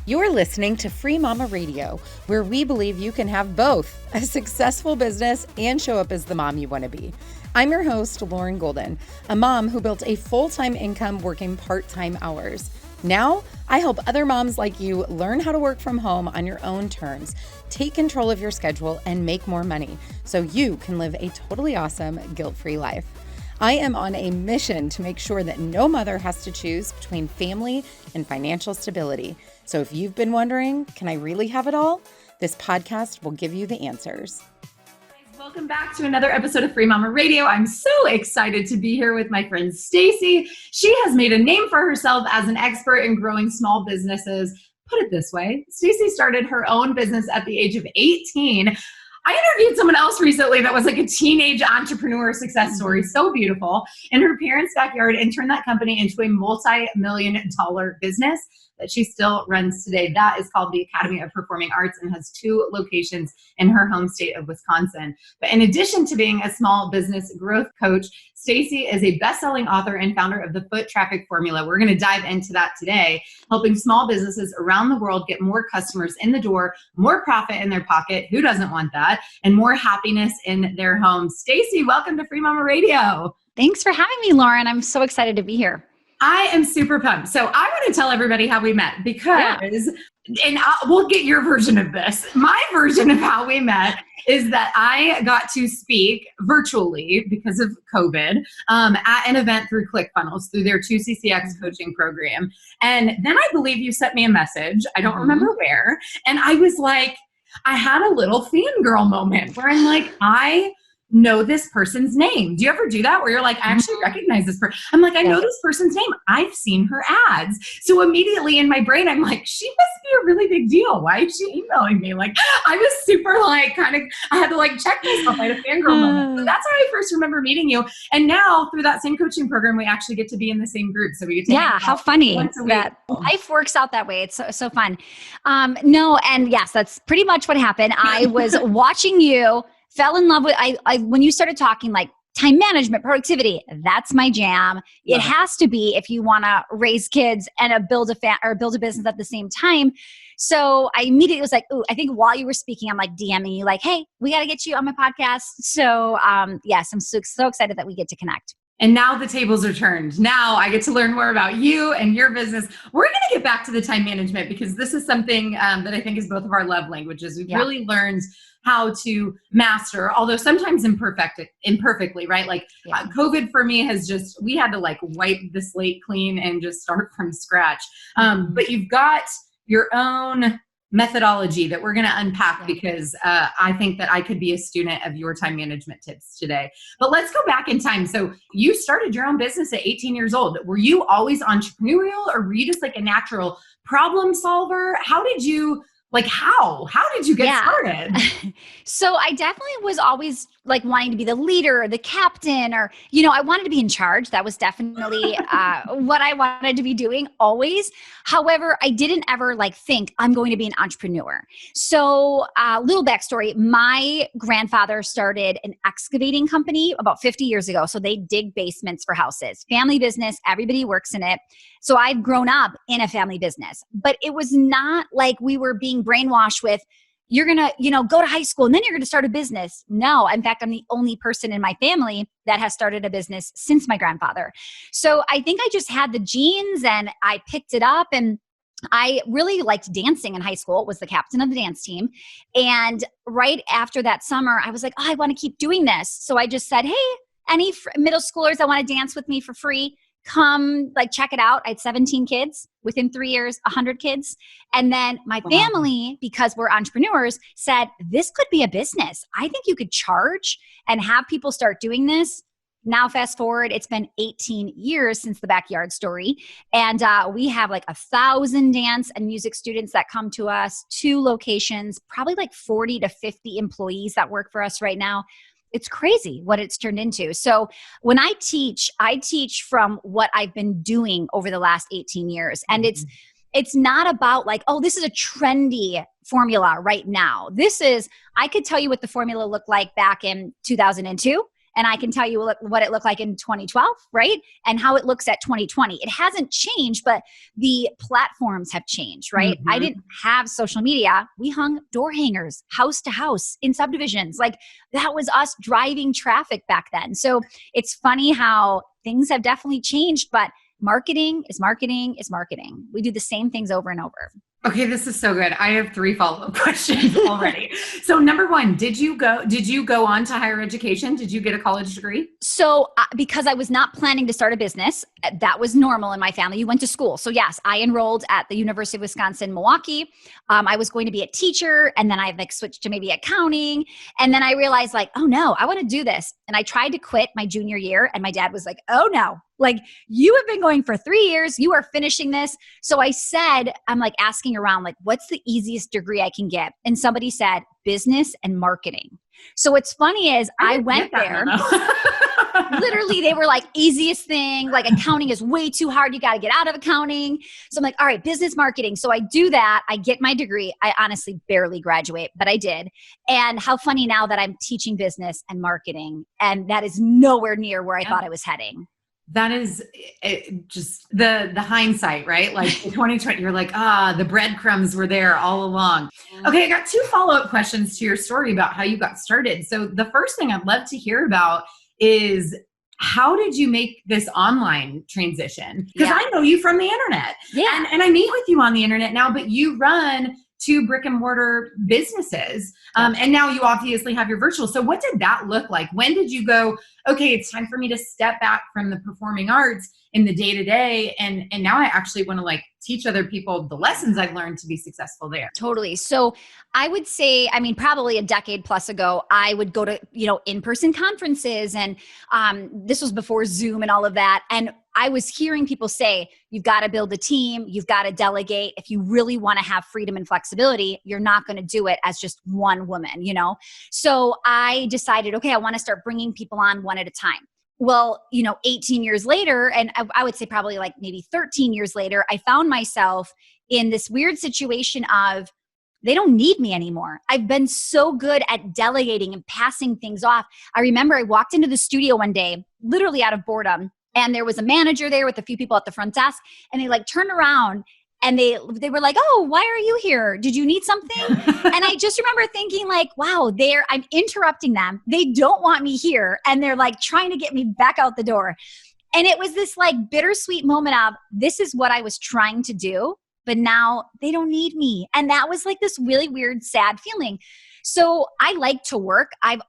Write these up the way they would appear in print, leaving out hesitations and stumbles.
You're listening to Free Mama Radio, where we believe you can have both a successful business and show up as the mom you want to be. I'm your host, Lauren Golden, a mom who built a full-time income working part-time hours. Now, I help other moms like you learn how to work from home on your own terms, take control of your schedule, and make more money so you can live a totally awesome, guilt-free life. I am on a mission to make sure that no mother has to choose between family and financial stability. So if you've been wondering, can I really have it all? This podcast will give you the answers. Welcome back to another episode of Free Mama Radio. I'm so excited to be here with my friend Stacy. She has made a name for herself as an expert in growing small businesses. Put it this way, Stacy started her own business at the age of 18. I interviewed someone else recently that was like a teenage entrepreneur success story, so beautiful, in her parents' backyard, and turned that company into a multi-million-dollar business that she still runs today. That is called the Academy of Performing Arts and has 2 locations in her home state of Wisconsin. But in addition to being a small business growth coach, Stacy is a best-selling author and founder of the Foot Traffic Formula. We're going to dive into that today, helping small businesses around the world get more customers in the door, more profit in their pocket, who doesn't want that, and more happiness in their home. Stacy, welcome to Free Mama Radio. Thanks for having me, Lauren. I'm so excited to be here. I am super pumped. So I want to tell everybody how we met because, and we'll get your version of this. My version of how we met is that I got to speak virtually because of COVID at an event through ClickFunnels, through their 2CCX coaching program. And then I believe you sent me a message. I don't remember where. And I was like, I had a little fangirl moment where I'm like, I know this person's name. Do you ever do that where you're like, I actually recognize this person? I'm like, I know this person's name. I've seen her ads. So immediately in my brain, I'm like, she must be a really big deal. Why is she emailing me? Like, I was super like, I had to like check myself. I had a fangirl moment. So that's how I first remember meeting you. And now through that same coaching program, we actually get to be in the same group. So we get to how funny that life works out that way. It's so fun. No, and yes, that's pretty much what happened. I was watching you, fell in love with, I when you started talking like time management, productivity, that's my jam. It has to be if you want to raise kids and build a business at the same time. So I immediately was like, ooh, I think while you were speaking, I'm like DMing you like, hey, we got to get you on my podcast. So yes, I'm so excited that we get to connect. And now the tables are turned. Now I get to learn more about you and your business. We're going to get back to the time management because this is something that I think is both of our love languages. We've really learned how to master, although sometimes imperfectly, right? Like COVID for me has just, we had to like wipe the slate clean and just start from scratch. But you've got your own methodology that we're going to unpack because I think that I could be a student of your time management tips today. But let's go back in time. So you started your own business at 18 years old. Were you always entrepreneurial or were you just like a natural problem solver? How did you get started? So I definitely was always like wanting to be the leader or the captain or, I wanted to be in charge. That was definitely what I wanted to be doing always. However, I didn't ever think I'm going to be an entrepreneur. So little backstory, my grandfather started an excavating company about 50 years ago. So they dig basements for houses, family business, everybody works in it. So I've grown up in a family business, but it was not like we were being brainwashed with, you're going to, go to high school and then you're going to start a business. No, in fact, I'm the only person in my family that has started a business since my grandfather. So I think I just had the genes and I picked it up, and I really liked dancing in high school, was the captain of the dance team. And right after that summer, I was like, I want to keep doing this. So I just said, hey, any middle schoolers that want to dance with me for free, come check it out. I had 17 kids. Within 3 years, 100 kids. And then my family, because we're entrepreneurs, said, this could be a business. I think you could charge and have people start doing this. Now, fast forward, it's been 18 years since the backyard story. And we have 1,000 dance and music students that come to us, 2 locations, probably 40 to 50 employees that work for us right now. It's crazy what it's turned into. So when I teach from what I've been doing over the last 18 years. And it's not about this is a trendy formula right now. I could tell you what the formula looked like back in 2002. and I can tell you what it looked like in 2012, right? And how it looks at 2020. It hasn't changed, but the platforms have changed, right? I didn't have social media. We hung door hangers house to house in subdivisions. Like that was us driving traffic back then. So it's funny how things have definitely changed, but marketing is marketing is marketing. We do the same things over and over. Okay, this is so good. I have 3 follow-up questions already. So number 1, did you go on to higher education? Did you get a college degree? So because I was not planning to start a business, that was normal in my family. You went to school. So yes, I enrolled at the University of Wisconsin-Milwaukee. I was going to be a teacher, and then I switched to maybe accounting. And then I realized oh no, I want to do this. And I tried to quit my junior year, and my dad was like, oh no, like you have been going for 3 years, you are finishing this. So I said, I'm like asking around, like, what's the easiest degree I can get? And somebody said business and marketing. So what's funny is I went there. Literally, they were like, easiest thing, like accounting is way too hard. You got to get out of accounting. So I'm like, all right, business marketing. So I do that. I get my degree. I honestly barely graduate, but I did. And how funny now that I'm teaching business and marketing, and that is nowhere near where I thought I was heading. That is just the hindsight, right? Like in 2020, you're like, the breadcrumbs were there all along. Okay, I got 2 follow-up questions to your story about how you got started. So the first thing I'd love to hear about is, how did you make this online transition? Because I know you from the internet. Yeah. And I meet with you on the internet now, but you run 2 brick and mortar businesses. And now you obviously have your virtual. So what did that look like? When did you go, okay, it's time for me to step back from the performing arts in the day to day. And now I actually want to like teach other people the lessons I've learned to be successful there. Totally. So I would say, probably a decade plus ago, I would go to, in-person conferences, and this was before Zoom and all of that. And I was hearing people say, you've got to build a team, you've got to delegate. If you really want to have freedom and flexibility, you're not going to do it as just one woman, So I decided, okay, I want to start bringing people on one at a time. Well, 18 years later, and I would say probably like maybe 13 years later, I found myself in this weird situation of, they don't need me anymore. I've been so good at delegating and passing things off. I remember I walked into the studio one day, literally out of boredom, and there was a manager there with a few people at the front desk, and they like turned around and they were like, oh, why are you here? Did you need something? And I just remember thinking like, wow, I'm interrupting them. They don't want me here. And they're like trying to get me back out the door. And it was this like bittersweet moment of, this is what I was trying to do, but now they don't need me. And that was like this really weird, sad feeling. So I like to work. I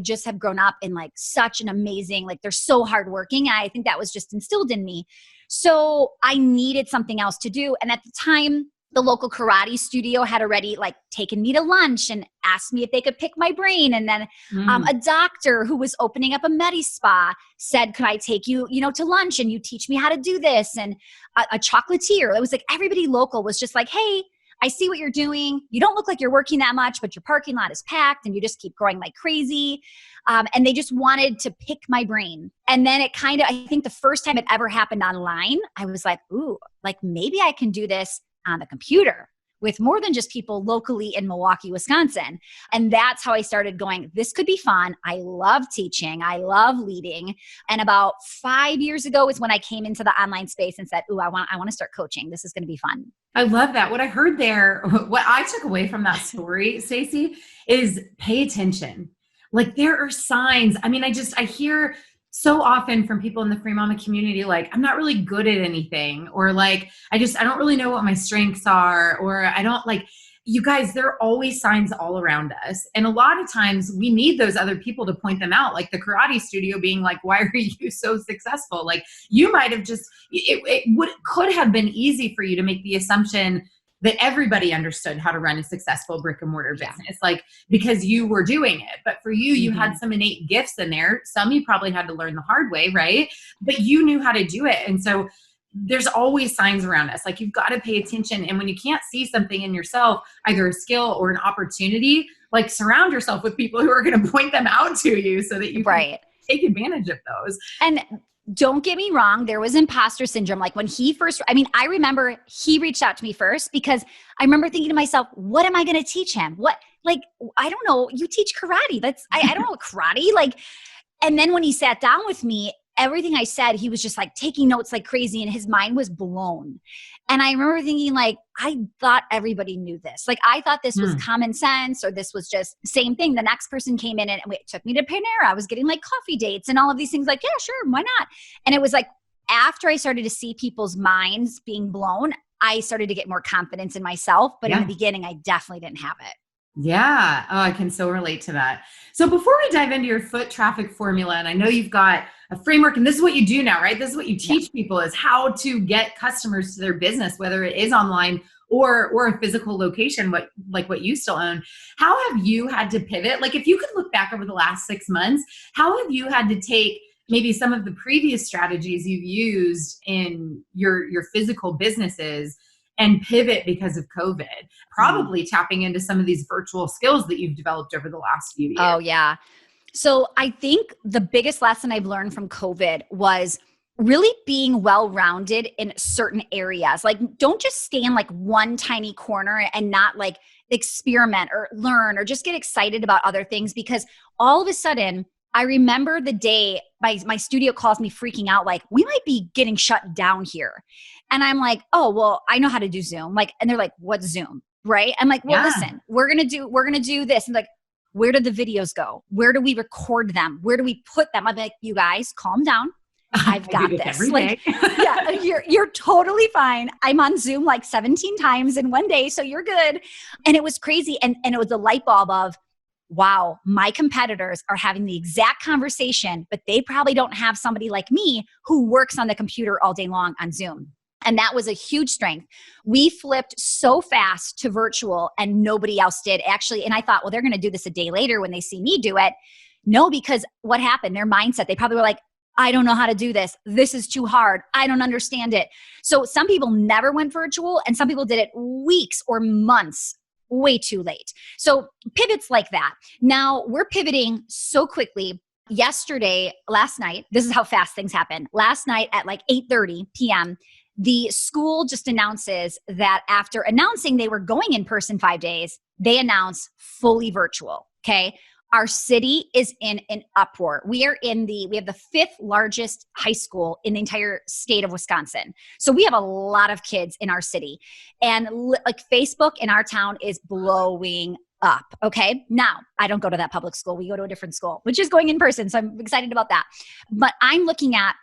just have grown up in like such an amazing, like they're so hardworking. And I think that was just instilled in me. So I needed something else to do. And at the time, the local karate studio had already like taken me to lunch and asked me if they could pick my brain. And then a doctor who was opening up a Medi Spa said, could I take you, to lunch and you teach me how to do this? And a chocolatier, it was like everybody local was just like, hey, I see what you're doing. You don't look like you're working that much, but your parking lot is packed and you just keep growing like crazy. And they just wanted to pick my brain. And then it kind of, I think the first time it ever happened online, I was like, ooh, like maybe I can do this on the computer with more than just people locally in Milwaukee, Wisconsin. And that's how I started going, this could be fun. I love teaching. I love leading. And about 5 years ago is when I came into the online space and said, ooh, I want to start coaching. This is going to be fun. I love that. What I heard there, what I took away from that story, Stacey, is pay attention. Like there are signs. I hear so often from people in the Free Mama community, like, I'm not really good at anything, or like, I don't really know what my strengths are, or I don't like, you guys, there are always signs all around us. And a lot of times we need those other people to point them out, like the karate studio being like, why are you so successful? Like you might have just, could have been easy for you to make the assumption that everybody understood how to run a successful brick and mortar business, like because you were doing it. But for you, you had some innate gifts in there. Some you probably had to learn the hard way, right? But you knew how to do it. And so there's always signs around us. Like you've got to pay attention. And when you can't see something in yourself, either a skill or an opportunity, like surround yourself with people who are going to point them out to you so that you can take advantage of those. And don't get me wrong, there was imposter syndrome. Like when he first, I remember he reached out to me first because I remember thinking to myself, what am I going to teach him? What, like, I don't know. You teach karate. I don't know karate. Like, And then when he sat down with me, everything I said, he was just like taking notes like crazy and his mind was blown. And I remember thinking like, I thought everybody knew this. Like I thought this was common sense or this was just same thing. The next person came in and it took me to Panera. I was getting like coffee dates and all of these things like, yeah, sure, why not? And it was like, after I started to see people's minds being blown, I started to get more confidence in myself. But in the beginning, I definitely didn't have it. Yeah. Oh, I can so relate to that. So before we dive into your foot traffic formula, and I know you've got a framework and this is what you do now, right? This is what you teach people is how to get customers to their business, whether it is online or a physical location, what you still own. How have you had to pivot? Like if you could look back over the last 6 months, how have you had to take maybe some of the previous strategies you've used in your physical businesses and pivot because of COVID, probably tapping into some of these virtual skills that you've developed over the last few years? Oh, yeah. So I think the biggest lesson I've learned from COVID was really being well-rounded in certain areas. Like don't just stay in like one tiny corner and not like experiment or learn or just get excited about other things, because all of a sudden I remember the day my studio calls me freaking out, like, we might be getting shut down here. And I'm like, oh, well, I know how to do Zoom. Like, and they're like, what's Zoom? Right? I'm like, well, listen, we're going to do this. And like, where do the videos go? Where do we record them? Where do we put them? I'm like, you guys calm down. I've got this. Like, yeah, you're totally fine. I'm on Zoom like 17 times in one day. So you're good. And it was crazy. And it was the light bulb of, wow, my competitors are having the exact conversation, but they probably don't have somebody like me who works on the computer all day long on Zoom. And that was a huge strength. We flipped so fast to virtual and nobody else did actually. And I thought, well, they're going to do this a day later when they see me do it. No, because what happened? Their mindset, they probably were like, I don't know how to do this. This is too hard. I don't understand it. So some people never went virtual and some people did it weeks or months way too late. So pivots like that. Now we're pivoting so quickly. Last night, this is how fast things happen. Last night at like 8:30 p.m., the school just announces that after announcing they were going in person 5 days, they announce fully virtual. Okay. Our city is in an uproar. We have the 5th largest high school in the entire state of Wisconsin. So we have a lot of kids in our city, and like Facebook in our town is blowing up. Okay. Now I don't go to that public school. We go to a different school, which is going in person. So I'm excited about that. But I'm looking at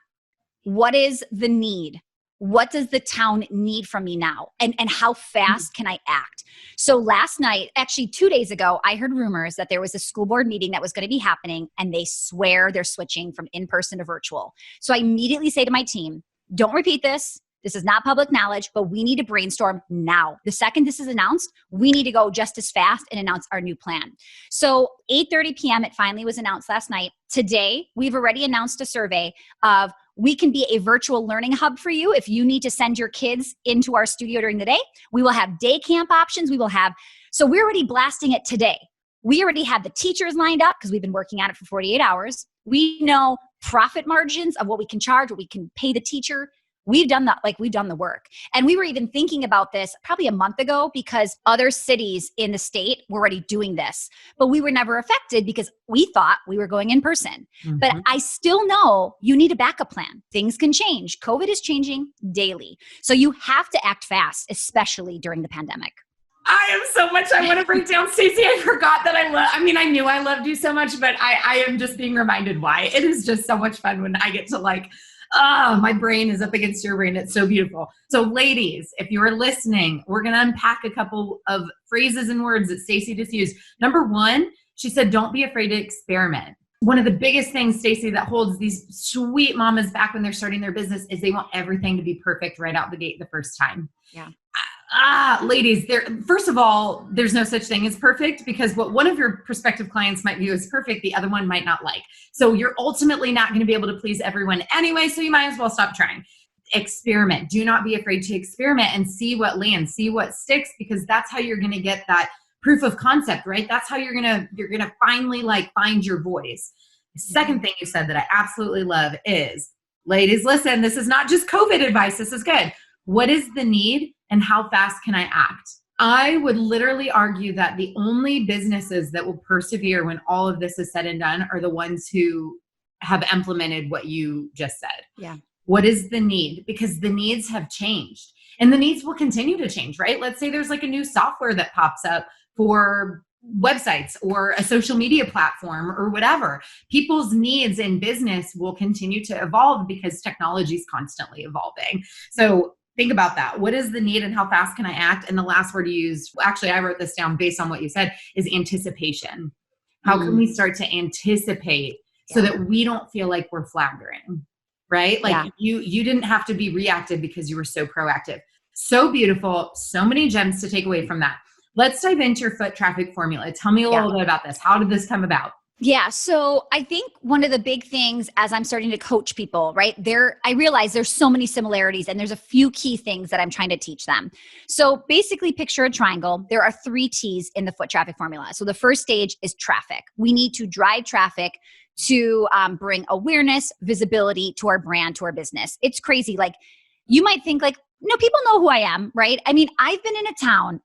what is the need? What does the town need from me now? And how fast can I act? So last night, actually 2 days ago, I heard rumors that there was a school board meeting that was going to be happening and they swear they're switching from in-person to virtual. So I immediately say to my team, don't repeat this. This is not public knowledge, but we need to brainstorm now. The second this is announced, we need to go just as fast and announce our new plan. So 8:30 p.m., it finally was announced last night. Today, we've already announced a survey of we can be a virtual learning hub for you. If you need to send your kids into our studio during the day, we will have day camp options. So we're already blasting it today. We already have the teachers lined up because we've been working on it for 48 hours. We know profit margins of what we can charge, what we can pay the teacher. We've done the work. And we were even thinking about this probably a month ago because other cities in the state were already doing this, but we were never affected because we thought we were going in person. Mm-hmm. But I still know you need a backup plan. Things can change. COVID is changing daily. So you have to act fast, especially during the pandemic. I have so much I want to break down, Stacey. I forgot that I knew I loved you so much, but I am just being reminded why. It is just so much fun when I get to my brain is up against your brain. It's so beautiful. So ladies, if you are listening, we're going to unpack a couple of phrases and words that Stacey just used. Number one, she said, don't be afraid to experiment. One of the biggest things, Stacey, that holds these sweet mamas back when they're starting their business is they want everything to be perfect right out the gate the first time. Yeah. Ladies, first of all, there's no such thing as perfect because what one of your prospective clients might view as perfect, the other one might not like. So you're ultimately not going to be able to please everyone anyway, so you might as well stop trying. Experiment. Do not be afraid to experiment and see what lands, see what sticks, because that's how you're going to get that proof of concept, right? That's how you're going to finally find your voice. The second thing you said that I absolutely love is, ladies, listen, this is not just COVID advice. This is good. What is the need? And how fast can I act? I would literally argue that the only businesses that will persevere when all of this is said and done are the ones who have implemented what you just said. Yeah. What is the need? Because the needs have changed and the needs will continue to change, right? Let's say there's like a new software that pops up for websites or a social media platform or whatever. People's needs in business will continue to evolve because technology is constantly evolving. So think about that. What is the need and how fast can I act? And the last word you used, actually, I wrote this down based on what you said, is anticipation. How can we start to anticipate so that we don't feel like we're floundering, right? Like you didn't have to be reactive because you were so proactive. So beautiful. So many gems to take away from that. Let's dive into your foot traffic formula. Tell me a little bit about this. How did this come about? Yeah. So I think one of the big things as I'm starting to coach people, right I realize there's so many similarities and there's a few key things that I'm trying to teach them. So basically picture a triangle. There are 3 T's in the foot traffic formula. So the first stage is traffic. We need to drive traffic to bring awareness, visibility to our brand, to our business. It's crazy. Like you might think like, no, people know who I am, right? I mean, I've been in a town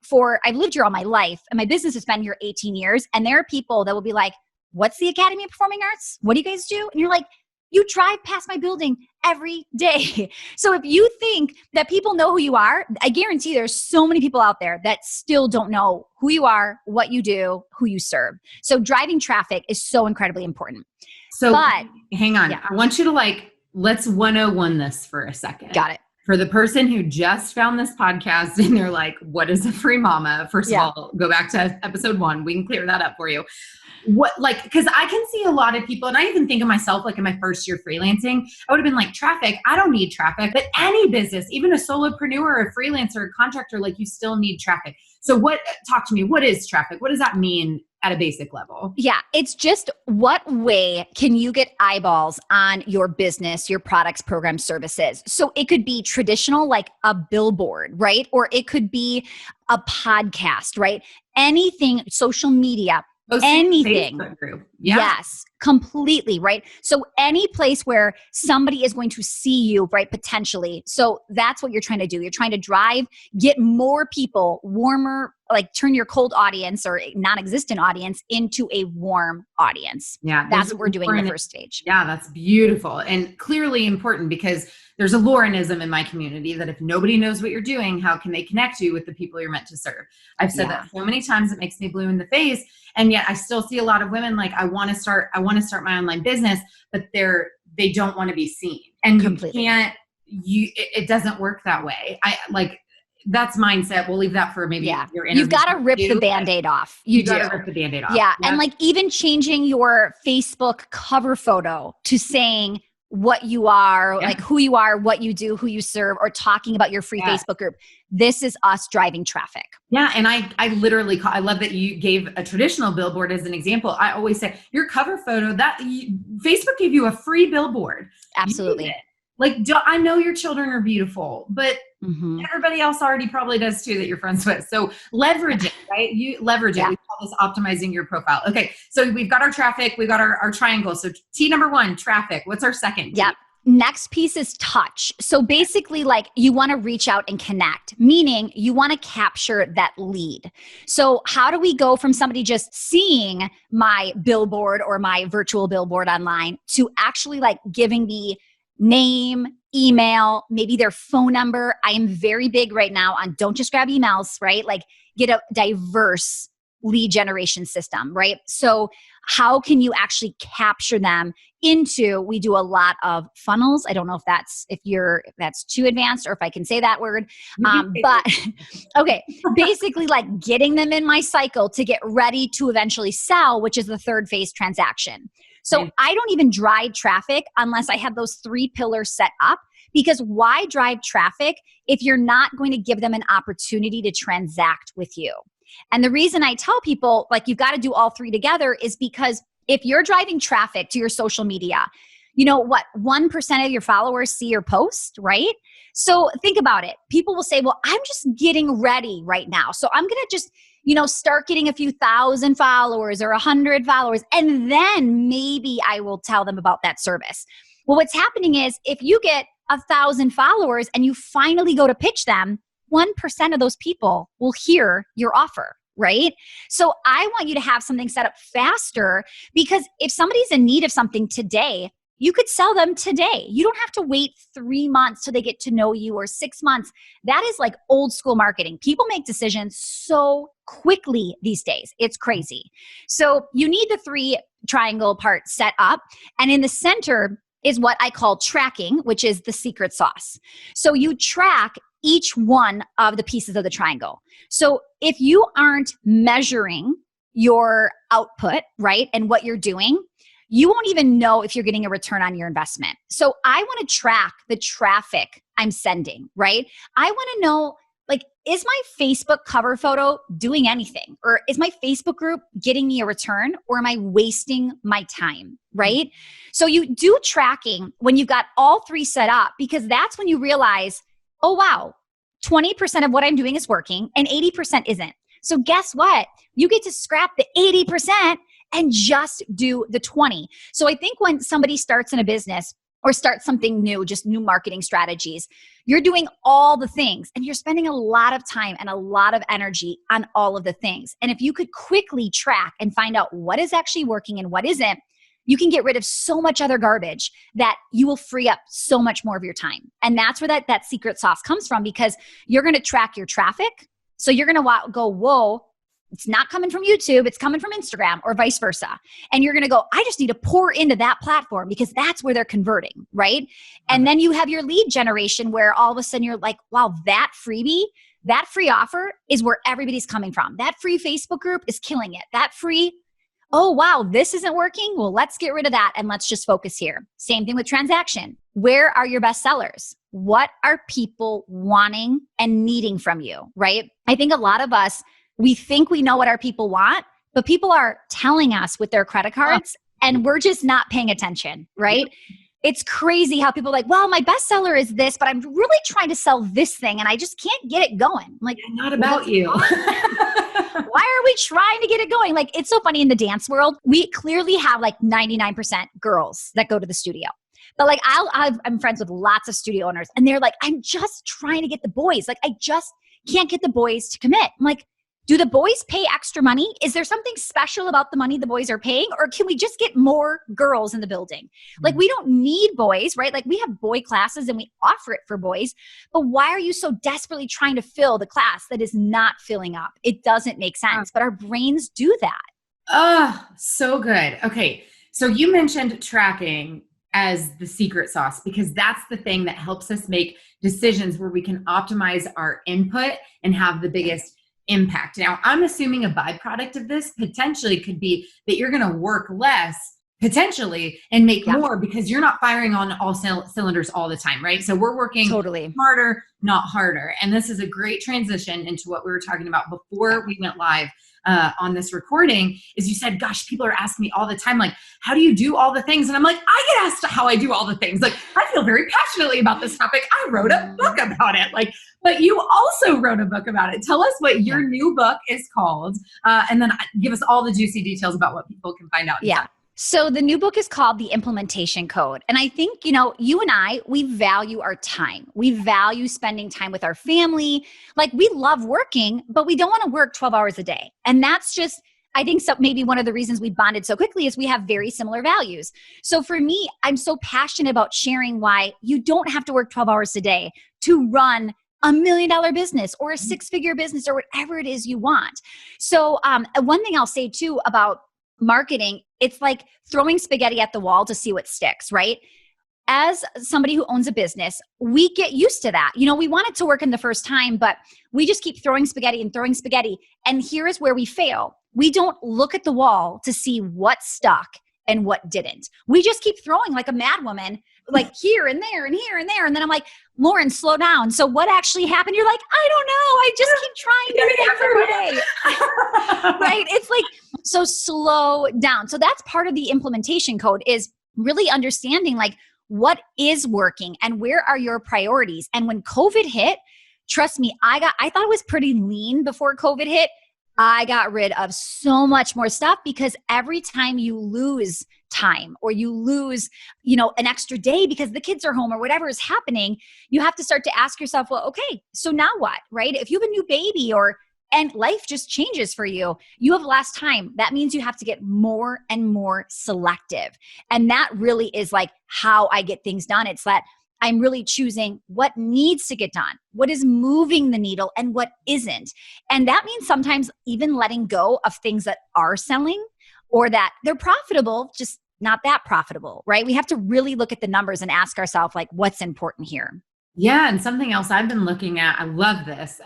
I've lived here all my life and my business has been here 18 years. And there are people that will be like, what's the Academy of Performing Arts? What do you guys do? And you're like, you drive past my building every day. So if you think that people know who you are, I guarantee there's so many people out there that still don't know who you are, what you do, who you serve. So driving traffic is so incredibly important. So hang on. I want you to let's 101 this for a second. Got it. For the person who just found this podcast and they're like, what is a free mama? First of all, go back to episode 1. We can clear that up for you. Because I can see a lot of people, and I even think of myself, like in my first year freelancing, I would have been like, traffic, I don't need traffic, but any business, even a solopreneur, a freelancer, a contractor, like you still need traffic. So talk to me, what is traffic? What does that mean at a basic level? Yeah, it's just what way can you get eyeballs on your business, your products, programs, services? So it could be traditional, like a billboard, right? Or it could be a podcast, right? Anything, social media, anything. Group. Yes, completely, right? So any place where somebody is going to see you, right, potentially. So that's what you're trying to do. You're trying to get more people, warmer, like turn your cold audience or non-existent audience into a warm audience. Yeah. That's what we're doing in the first stage. Yeah, that's beautiful and clearly important because there's a Laurenism in my community that if nobody knows what you're doing, how can they connect you with the people you're meant to serve? I've said that so many times, it makes me blue in the face. And yet I still see a lot of women like, I want to start my online business, but they don't want to be seen. And it doesn't work that way. That's mindset. We'll leave that for maybe your interview. You've got to rip the Band-Aid off. You got to rip the Band-Aid off. Yeah. And like even changing your Facebook cover photo to saying what you are, like who you are, what you do, who you serve, or talking about your free Facebook group. This is us driving traffic. Yeah. And I literally I love that you gave a traditional billboard as an example. I always say your cover photo Facebook gave you a free billboard. Absolutely. I know your children are beautiful, but everybody else already probably does too that you're friends with. So leverage it, right? You leverage it. We call this optimizing your profile. Okay. So we've got our traffic. We've got our triangle. So T number 1, traffic. What's our second? Yep. Next piece is touch. So basically you want to reach out and connect, meaning you want to capture that lead. So how do we go from somebody just seeing my billboard or my virtual billboard online to actually giving the name, email, maybe their phone number? I am very big right now on don't just grab emails, right? Get a diverse lead generation system, right? So how can you actually capture them we do a lot of funnels. I don't know if that's too advanced or if I can say that word. But okay, basically getting them in my cycle to get ready to eventually sell, which is the third phase transaction. So I don't even drive traffic unless I have those 3 pillars set up, because why drive traffic if you're not going to give them an opportunity to transact with you? And the reason I tell people you've got to do all 3 together is because if you're driving traffic to your social media, 1% of your followers see your post, right? So think about it. People will say, well, I'm just getting ready right now. So I'm going to just, start getting a few thousand followers or 100 followers, and then maybe I will tell them about that service. Well, what's happening is if you get 1,000 followers and you finally go to pitch them, 1% of those people will hear your offer, right? So I want you to have something set up faster, because if somebody's in need of something today, you could sell them today. You don't have to wait 3 months till they get to know you, or 6 months. That is like old school marketing. People make decisions so quickly these days. It's crazy. So you need the 3 triangle part set up. And in the center is what I call tracking, which is the secret sauce. So you track each one of the pieces of the triangle. So if you aren't measuring your output, right, and what you're doing, you won't even know if you're getting a return on your investment. So I want to track the traffic I'm sending, right? I want to know, like, is my Facebook cover photo doing anything? Or is my Facebook group getting me a return? Or am I wasting my time, right? So you do tracking when you've got all 3 set up, because that's when you realize, oh, wow, 20% of what I'm doing is working and 80% isn't. So guess what? You get to scrap the 80% and just do the 20. So I think when somebody starts in a business or starts something new, just new marketing strategies, you're doing all the things and you're spending a lot of time and a lot of energy on all of the things. And if you could quickly track and find out what is actually working and what isn't, you can get rid of so much other garbage that you will free up so much more of your time. And that's where that secret sauce comes from, because you're going to track your traffic. So you're going to go, whoa, it's not coming from YouTube, it's coming from Instagram, or vice versa. And you're going to go, I just need to pour into that platform because that's where they're converting, right? And then you have your lead generation where all of a sudden you're like, wow, that freebie, that free offer is where everybody's coming from. That free Facebook group is killing it. That free, oh, wow, this isn't working. Well, let's get rid of that and let's just focus here. Same thing with transaction. Where are your best sellers? What are people wanting and needing from you, right? I think a lot of us, we think we know what our people want, but people are telling us with their credit cards and we're just not paying attention, right? It's crazy how people are like, well, my bestseller is this, but I'm really trying to sell this thing and I just can't get it going. I'm like, not about you. Why are we trying to get it going? Like, it's so funny in the dance world. We clearly have like 99% girls that go to the studio. But like, I'm friends with lots of studio owners and they're like, I'm just trying to get the boys. Like, I just can't get the boys to commit. I'm like, do the boys pay extra money? Is there something special about the money the boys are paying? Or can we just get more girls in the building? Like, we don't need boys, right? Like, we have boy classes and we offer it for boys. But why are you so desperately trying to fill the class that is not filling up? It doesn't make sense, but our brains do that. Oh, so good. Okay. So you mentioned tracking as the secret sauce, because that's the thing that helps us make decisions where we can optimize our input and have the biggest impact. Now, I'm assuming a byproduct of this potentially could be that you're going to work less potentially and make more because you're not firing on all cylinders all the time, right? So we're working smarter, not harder. And this is a great transition into what we were talking about before we went live on this recording. Is you said, gosh, people are asking me all the time, like, how do you do all the things? And I'm like, I get asked how I do all the things. Like, I feel very passionately about this topic. I wrote a book about it. Like, but you also wrote a book about it. Tell us what your new book is called, and then give us all the juicy details about what people can find out. Yeah. So the new book is called The Implementation Code. And I think, you and I, we value our time. We value spending time with our family. Like, we love working, but we don't want to work 12 hours a day. And that's just, I think, so maybe one of the reasons we bonded so quickly is we have very similar values. So for me, I'm so passionate about sharing why you don't have to work 12 hours a day to run $1 million business or a 6-figure business or whatever it is you want. So one thing I'll say too about marketing, it's like throwing spaghetti at the wall to see what sticks, right? As somebody who owns a business, we get used to that. We want it to work in the first time, but we just keep throwing spaghetti and throwing spaghetti. And here is where we fail. We don't look at the wall to see what stuck and what didn't. We just keep throwing like a madwoman, like here and there and here and there. And then I'm like, Lauren, slow down. So what actually happened? You're like, I don't know. I just keep trying every day. Right? It's like, so slow down. So that's part of the implementation code, is really understanding like what is working and where are your priorities. And when COVID hit, trust me, I thought it was pretty lean before COVID hit. I got rid of so much more stuff, because every time you lose time or you lose, an extra day because the kids are home or whatever is happening, you have to start to ask yourself, well, okay, so now what, right? If you have a new baby or and life just changes for you. You have less time. That means you have to get more and more selective. And that really is like how I get things done. It's that I'm really choosing what needs to get done, what is moving the needle and what isn't. And that means sometimes even letting go of things that are selling or that they're profitable, just not that profitable, right? We have to really look at the numbers and ask ourselves, like, what's important here? Yeah. And something else I've been looking at, I love this,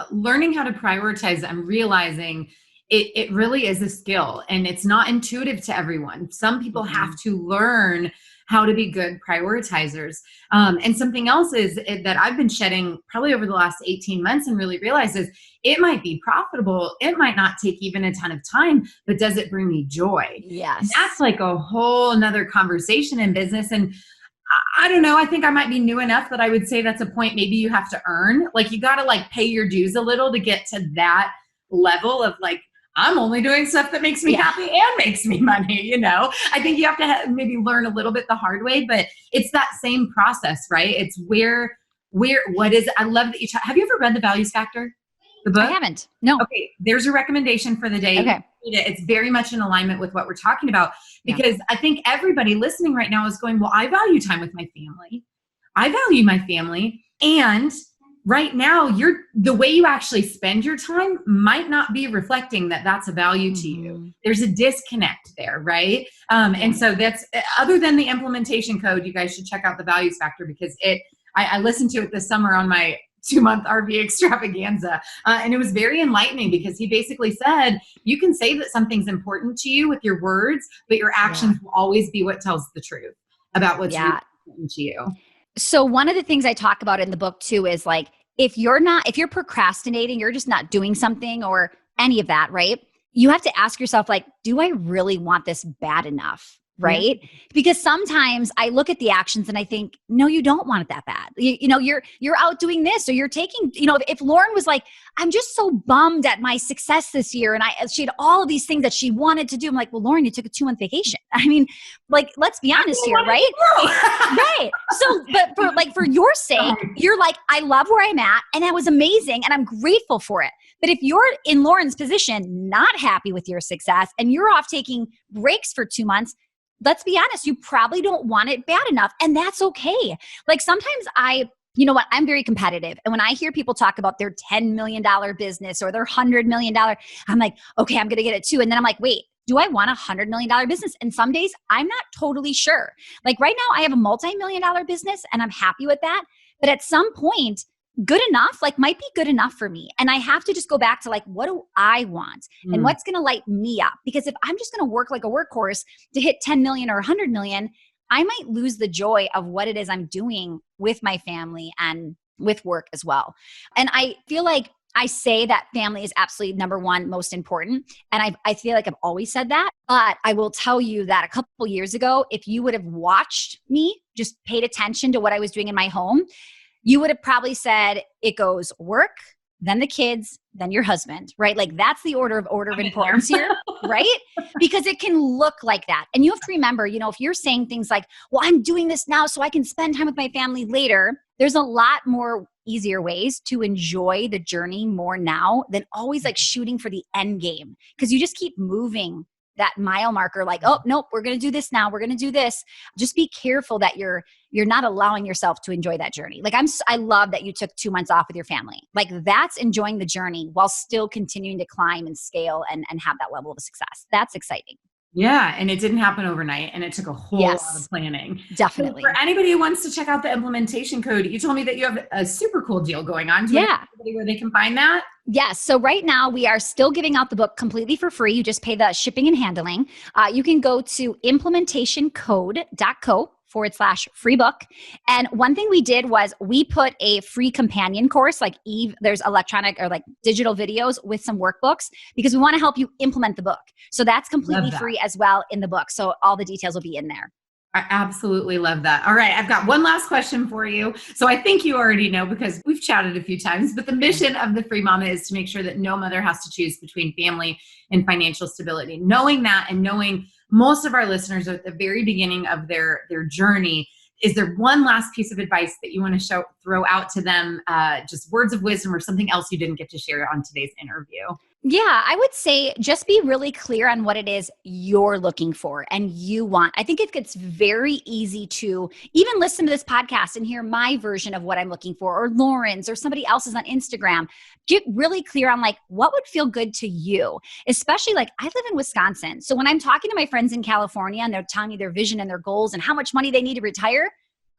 learning how to prioritize. I'm realizing it really is a skill and it's not intuitive to everyone. Some people have to learn how to be good prioritizers. And something else is that I've been shedding probably over the last 18 months and really realized is it might be profitable. It might not take even a ton of time, but does it bring me joy? Yes. And that's like a whole nother conversation in business. And I don't know. I think I might be new enough that I would say that's a point maybe you have to earn. Like you got to like pay your dues a little to get to that level of like, I'm only doing stuff that makes me happy and makes me money, you know? I think you have to maybe learn a little bit the hard way, but it's that same process, right? It's what is, I love that have you ever read The Values Factor? The book? I haven't. No. Okay. There's a recommendation for the day. Okay. It's very much in alignment with what we're talking about because I think everybody listening right now is going, well, I value time with my family. I value my family. And right now, the way you actually spend your time might not be reflecting that that's a value to you. There's a disconnect there, right? And so that's, other than the implementation code, you guys should check out The Values Factor because I listened to it this summer on my 2-month RV extravaganza. And it was very enlightening because he basically said, you can say that something's important to you with your words, but your actions will always be what tells the truth about what's really important to you. So one of the things I talk about in the book too is like, if you're procrastinating, you're just not doing something or any of that, right? You have to ask yourself like, do I really want this bad enough? Right? Yeah. Because sometimes I look at the actions and I think, no, you don't want it that bad. You know, you're out doing this or you're taking, you know, if Lauren was like, I'm just so bummed at my success this year. And she had all of these things that she wanted to do. I'm like, well, Lauren, you took a 2-month vacation. I mean, like, let's be honest here, right? Right. So, but for your sake, you're like, I love where I'm at and that was amazing. And I'm grateful for it. But if you're in Lauren's position, not happy with your success and you're off taking breaks for 2 months, let's be honest, you probably don't want it bad enough. And that's okay. Like sometimes you know what, I'm very competitive. And when I hear people talk about their $10 million business or their $100 million, I'm like, okay, I'm going to get it too. And then I'm like, wait, do I want a $100 million business? And some days I'm not totally sure. Like right now I have a multi-million-dollar business and I'm happy with that. But at some point, good enough, like might be good enough for me. And I have to just go back to like, what do I want? And what's going to light me up? Because if I'm just going to work like a workhorse to hit 10 million or 100 million, I might lose the joy of what it is I'm doing with my family and with work as well. And I feel like I say that family is absolutely number one, most important. And I feel like I've always said that, but I will tell you that a couple years ago, if you would have watched me, just paid attention to what I was doing in my home, you would have probably said it goes work, then the kids, then your husband, right? Like that's the order of importance here, right? Because it can look like that. And you have to remember, you know, if you're saying things like, well, I'm doing this now so I can spend time with my family later, there's a lot more easier ways to enjoy the journey more now than always like shooting for the end game. Because you just keep moving that mile marker, like, oh, nope, we're going to do this now. We're going to do this. Just be careful that you're not allowing yourself to enjoy that journey. Like I love that you took 2 months off with your family. Like that's enjoying the journey while still continuing to climb and scale and have that level of success. That's exciting. Yeah. And it didn't happen overnight and it took a whole lot of planning. Definitely. So for anybody who wants to check out the implementation code, you told me that you have a super cool deal going on. Where they can find that? Yes. So right now we are still giving out the book completely for free. You just pay the shipping and handling. You can go to implementationscode.co/free book. And one thing we did was we put a free companion course, like there's electronic or like digital videos with some workbooks because we want to help you implement the book. So that's completely free as well in the book. So all the details will be in there. I absolutely love that. All right. I've got one last question for you. So I think you already know because we've chatted a few times, but the mission of the Free Mama is to make sure that no mother has to choose between family and financial stability. Knowing that and knowing most of our listeners are at the very beginning of their journey, is there one last piece of advice that you want to throw out to them, just words of wisdom or something else you didn't get to share on today's interview? Yeah, I would say just be really clear on what it is you're looking for and you want. I think it gets very easy to even listen to this podcast and hear my version of what I'm looking for, or Lauren's or somebody else's on Instagram. Get really clear on like what would feel good to you, especially like I live in Wisconsin. So when I'm talking to my friends in California and they're telling me their vision and their goals and how much money they need to retire,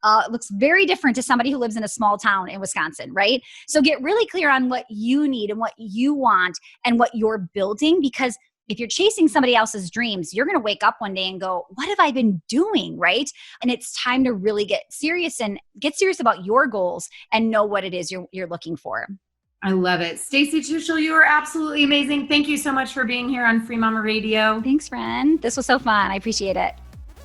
it looks very different to somebody who lives in a small town in Wisconsin, right? So get really clear on what you need and what you want and what you're building, because if you're chasing somebody else's dreams, you're going to wake up one day and go, what have I been doing, right? And it's time to really get serious about your goals and know what it is you're looking for. I love it. Stacy Tuschl, you are absolutely amazing. Thank you so much for being here on Free Mama Radio. Thanks, friend. This was so fun. I appreciate it.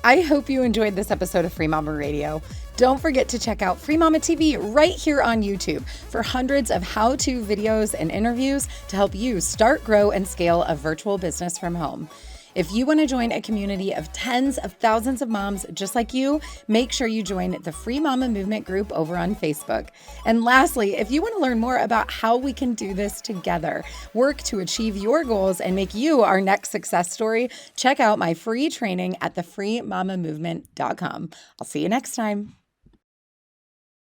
I hope you enjoyed this episode of Free Mama Radio. Don't forget to check out Free Mama TV right here on YouTube for hundreds of how-to videos and interviews to help you start, grow, and scale a virtual business from home. If you want to join a community of tens of thousands of moms just like you, make sure you join the Free Mama Movement group over on Facebook. And lastly, if you want to learn more about how we can do this together, work to achieve your goals, and make you our next success story, check out my free training at thefreemamamovement.com. I'll see you next time.